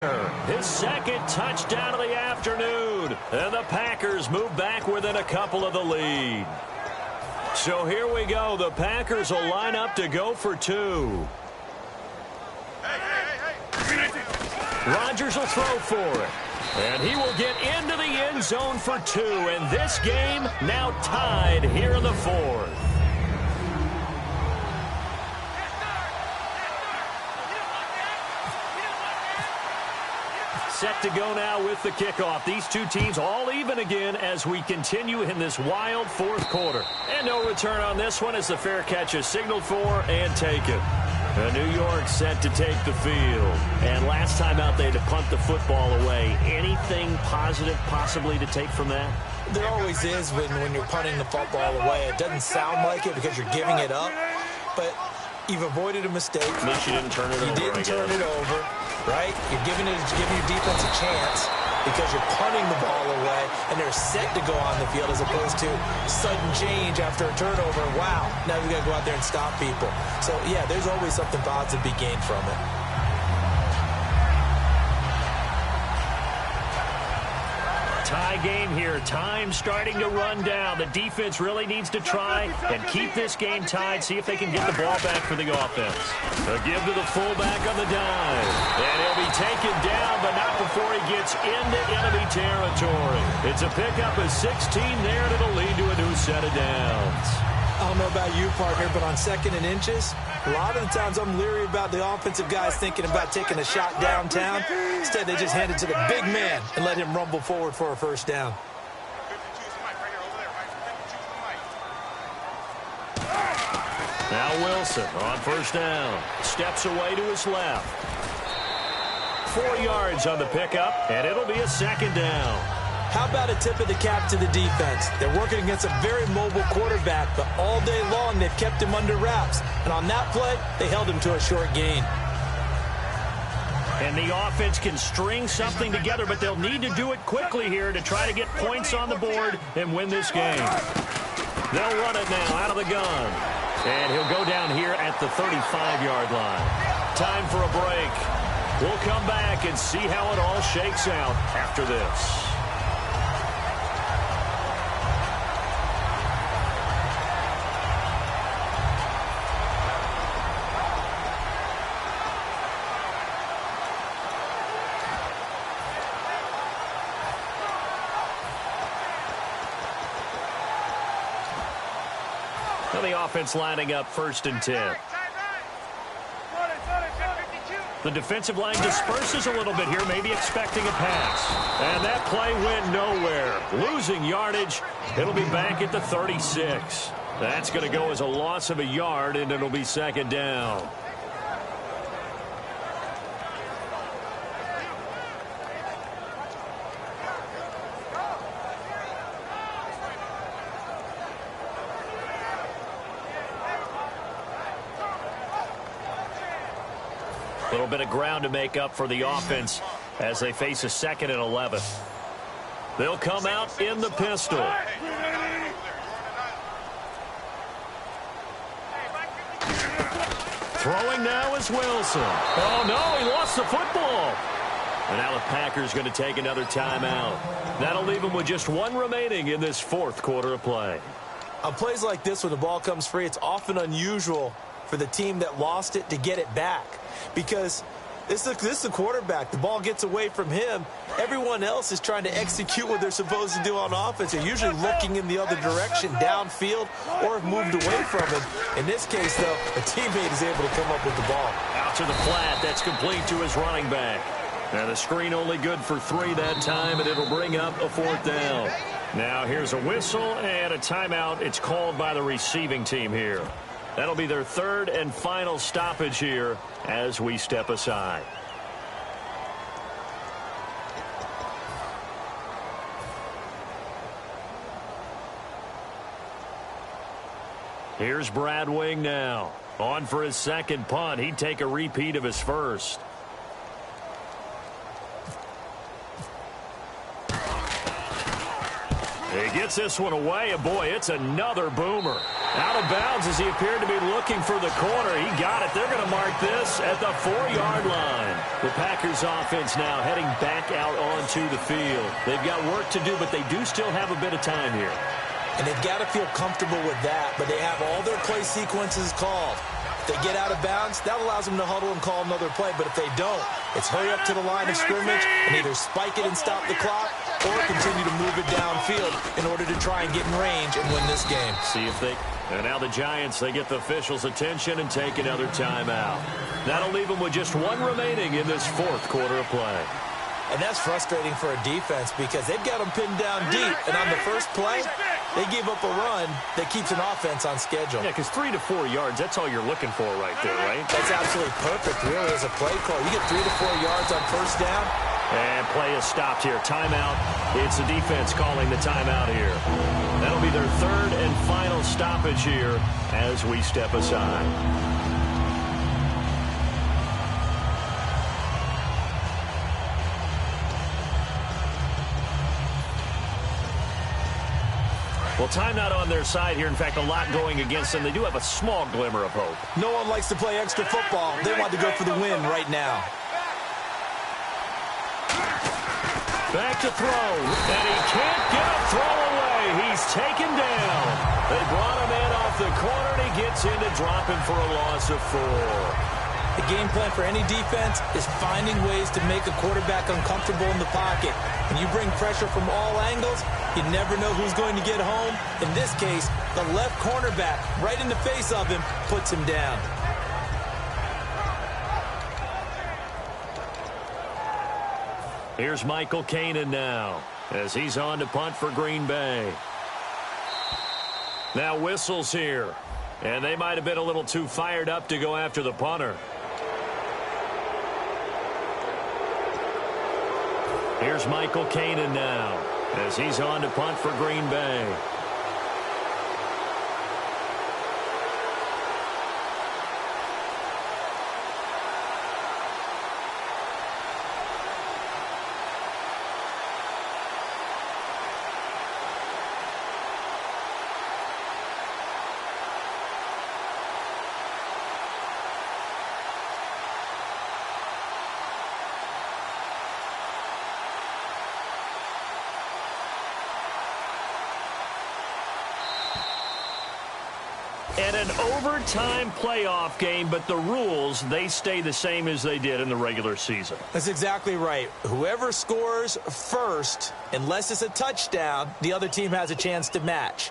His second touchdown of the afternoon. And the Packers move back within a couple of the lead. So here we go. The Packers will line up to go for two. Rodgers will throw for it. And he will get into the end zone for two. And this game now tied here in the fourth. Set to go now with the kickoff. These two teams all even again as we continue in this wild fourth quarter. And no return on this one as the fair catch is signaled for and taken. New York set to take the field. And last time out they had to punt the football away. Anything positive possibly to take from that? There always is when you're punting the football away. It doesn't sound like it because you're giving it up. But you've avoided a mistake. At least you didn't turn it over. You didn't turn it over. Right? You're giving your defense a chance because you're punting the ball away and they're set to go on the field as opposed to sudden change after a turnover. Wow, now we got to go out there and stop people. So, yeah, there's always something positive to be gained from it. Tie game here. Time starting to run down. The defense really needs to try and keep this game tied. See if they can get the ball back for the offense. A give to the fullback on the dive. And he'll be taken down, but not before he gets into enemy territory. It's a pickup of 16 there, and it'll lead to a new set of downs. I don't know about you, partner, but on second and inches, a lot of the times I'm leery about the offensive guys thinking about taking a shot downtown. Instead, they just hand it to the big man and let him rumble forward for a first down. Now Wilson on first down. Steps away to his left. 4 yards on the pickup, and it'll be a second down. How about a tip of the cap to the defense? They're working against a very mobile quarterback, but all day long they've kept him under wraps. And on that play, they held him to a short gain. And the offense can string something together, but they'll need to do it quickly here to try to get points on the board and win this game. They'll run it now out of the gun. And he'll go down here at the 35-yard line. Time for a break. We'll come back and see how it all shakes out after this. The offense lining up 1st and 10. The defensive line disperses a little bit here, maybe expecting a pass. And that play went nowhere. Losing yardage. It'll be back at the 36. That's going to go as a loss of a yard, and it'll be second down. A little bit of ground to make up for the offense as they face a 2nd and 11. They'll come out in the pistol. Throwing now is Wilson. Oh, no, he lost the football. And now the Packers going to take another timeout. That'll leave them with just one remaining in this 4th quarter of play. On plays like this where the ball comes free, it's often unusual for the team that lost it to get it back. Because this is the quarterback. The ball gets away from him. Everyone else is trying to execute what they're supposed to do on offense. They're usually looking in the other direction, downfield, or have moved away from him. In this case, though, a teammate is able to come up with the ball. Out to the flat. That's complete to his running back. And the screen only good for 3 that time, and it'll bring up a 4th down. Now here's a whistle and a timeout. It's called by the receiving team here. That'll be their 3rd and final stoppage here as we step aside. Here's Brad Wing now. On for his second punt. He'd take a repeat of his first. He gets this one away, and boy, it's another boomer. Out of bounds as he appeared to be looking for the corner. He got it. They're going to mark this at the 4-yard line. The Packers offense now heading back out onto the field. They've got work to do, but they do still have a bit of time here. And they've got to feel comfortable with that, but they have all their play sequences called. If they get out of bounds, that allows them to huddle and call another play, but if they don't, it's hurry up to the line of scrimmage and either spike it and stop the clock or continue to move it downfield in order to try and get in range and win this game. See if they... And now the Giants, they get the officials' attention and take another timeout. That'll leave them with just one remaining in this fourth quarter of play. And that's frustrating for a defense because they've got them pinned down deep. And on the first play, they gave up a run that keeps an offense on schedule. Yeah, because 3 to 4 yards, that's all you're looking for right there, right? That's absolutely perfect, really, as a play call. You get 3 to 4 yards on first down. And play is stopped here. Timeout. It's the defense calling the timeout here. That'll be their third and final stoppage here as we step aside. Well, time not on their side here. In fact, a lot going against them. They do have a small glimmer of hope. No one likes to play extra football. They want to go for the win right now. Back to throw, and he can't get a throw away. He's taken down. They brought him in off the corner, and he gets in to drop him for a loss of 4. The game plan for any defense is finding ways to make a quarterback uncomfortable in the pocket. When you bring pressure from all angles, you never know who's going to get home. In this case, the left cornerback, right in the face of him, puts him down. Here's Michael Kanan now as he's on to punt for Green Bay. Now whistles here, and they might have been a little too fired up to go after the punter. Here's Michael Kanan now as he's on to punt for Green Bay. And an overtime playoff game, but the rules, they stay the same as they did in the regular season. That's exactly right. Whoever scores first, unless it's a touchdown, the other team has a chance to match.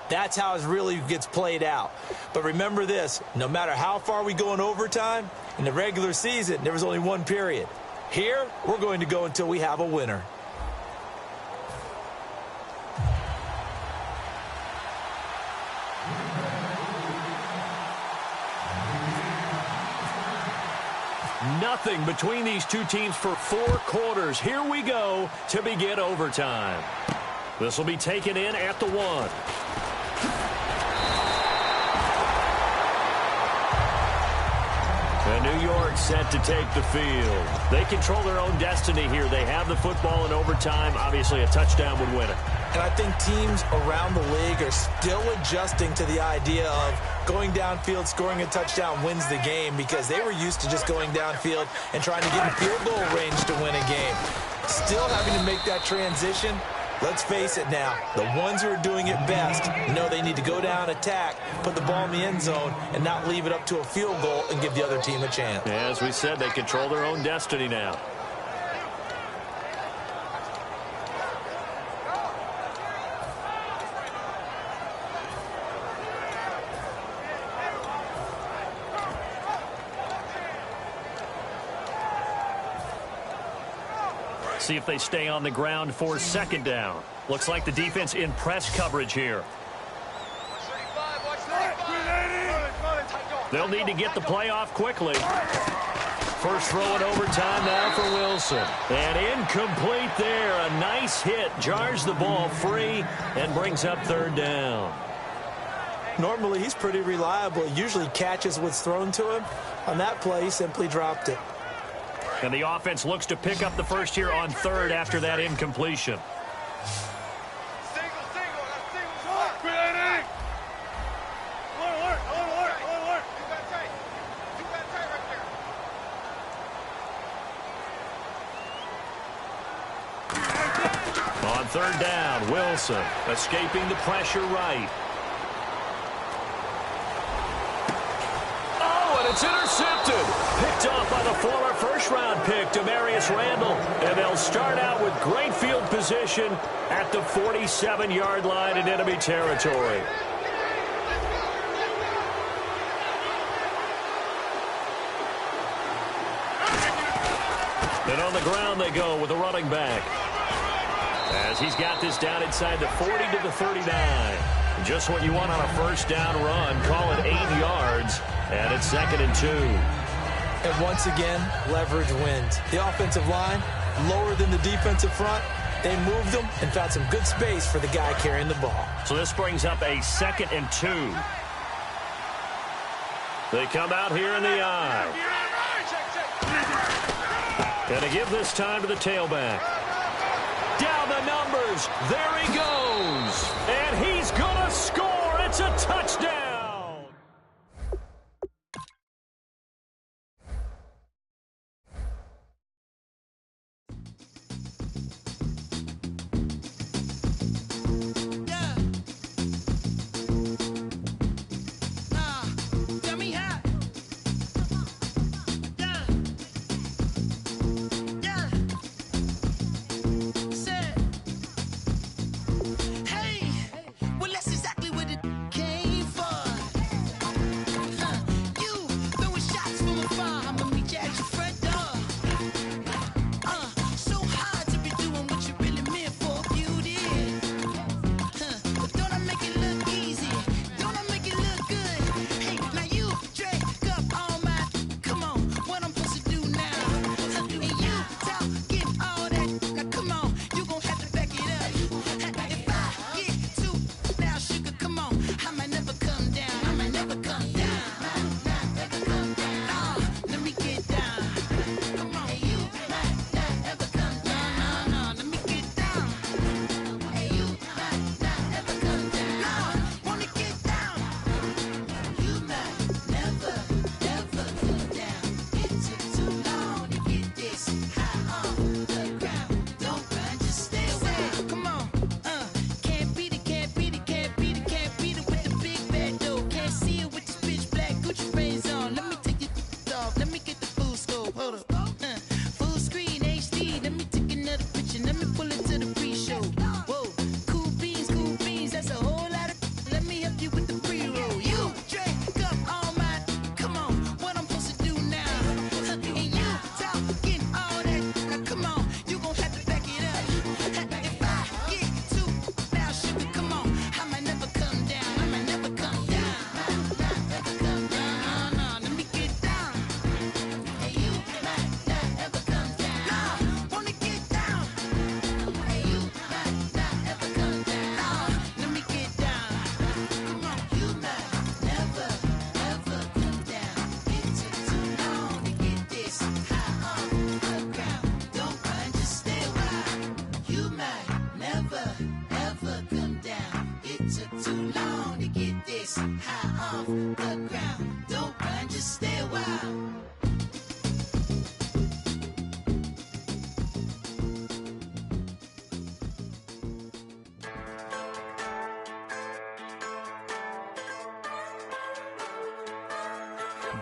That's how it really gets played out. But remember this, no matter how far we go in overtime, in the regular season, there was only one period. Here, we're going to go until we have a winner. Nothing between these two teams for 4 quarters. Here we go to begin overtime. This will be taken in at the 1. And New York set to take the field. They control their own destiny here. They have the football in overtime. Obviously, a touchdown would win it. And I think teams around the league are still adjusting to the idea of going downfield, scoring a touchdown wins the game because they were used to just going downfield and trying to get in field goal range to win a game. Still having to make that transition. Let's face it now, the ones who are doing it best know they need to go down, attack, put the ball in the end zone, and not leave it up to a field goal and give the other team a chance. As we said, they control their own destiny now. See if they stay on the ground for second down. Looks like the defense in press coverage here. They'll need to get the play off quickly. First throw in overtime now for Wilson. And incomplete there. A nice hit. Jars the ball free and brings up third down. Normally, he's pretty reliable. He usually catches what's thrown to him. On that play, he simply dropped it. And the offense looks to pick up the first here on third after that incompletion. On third down, Wilson escaping the pressure right. Oh, and it's intercepted. Picked off by the former first-round pick, Demarius Randall. And they'll start out with great field position at the 47-yard line in enemy territory. And on the ground they go with a running back. As he's got this down inside the 40 to the 39. Just what you want on a first down run. Call it 8 yards. And it's 2nd and 2. And once again, leverage wins. The offensive line, lower than the defensive front. They moved them and found some good space for the guy carrying the ball. So this brings up a 2nd and 2. They come out here in the I. And to give this time to the tailback. Down the numbers. There he goes. And he's going to score. It's a touchdown.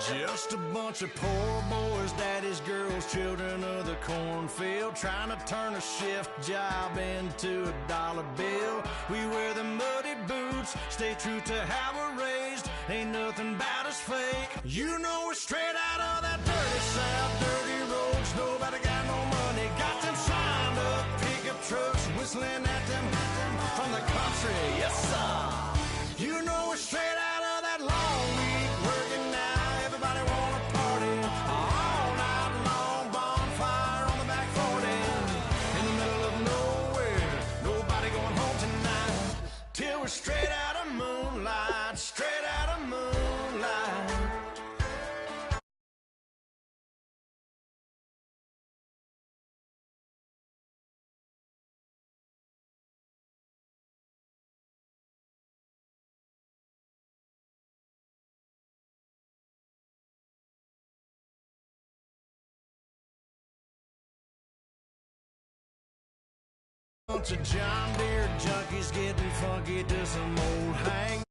Just a bunch of poor boys, daddies, girls, children of the cornfield, trying to turn a shift job into a dollar bill. We wear the muddy boots, stay true to how we're raised. Ain't nothing about us fake. You know we're straight out of that dirty South, dirty roads. Nobody got no money, got them signed up pickup trucks, whistling at them from the country. Yes, sir. You know we're straight out of that long week working now. Everybody wanna party all night long, bonfire on the back 40 in the middle of nowhere. Nobody going home tonight till we're straight out of moonlight, straight out of moonlight. bunch of John Deere junkies getting funky to some old hang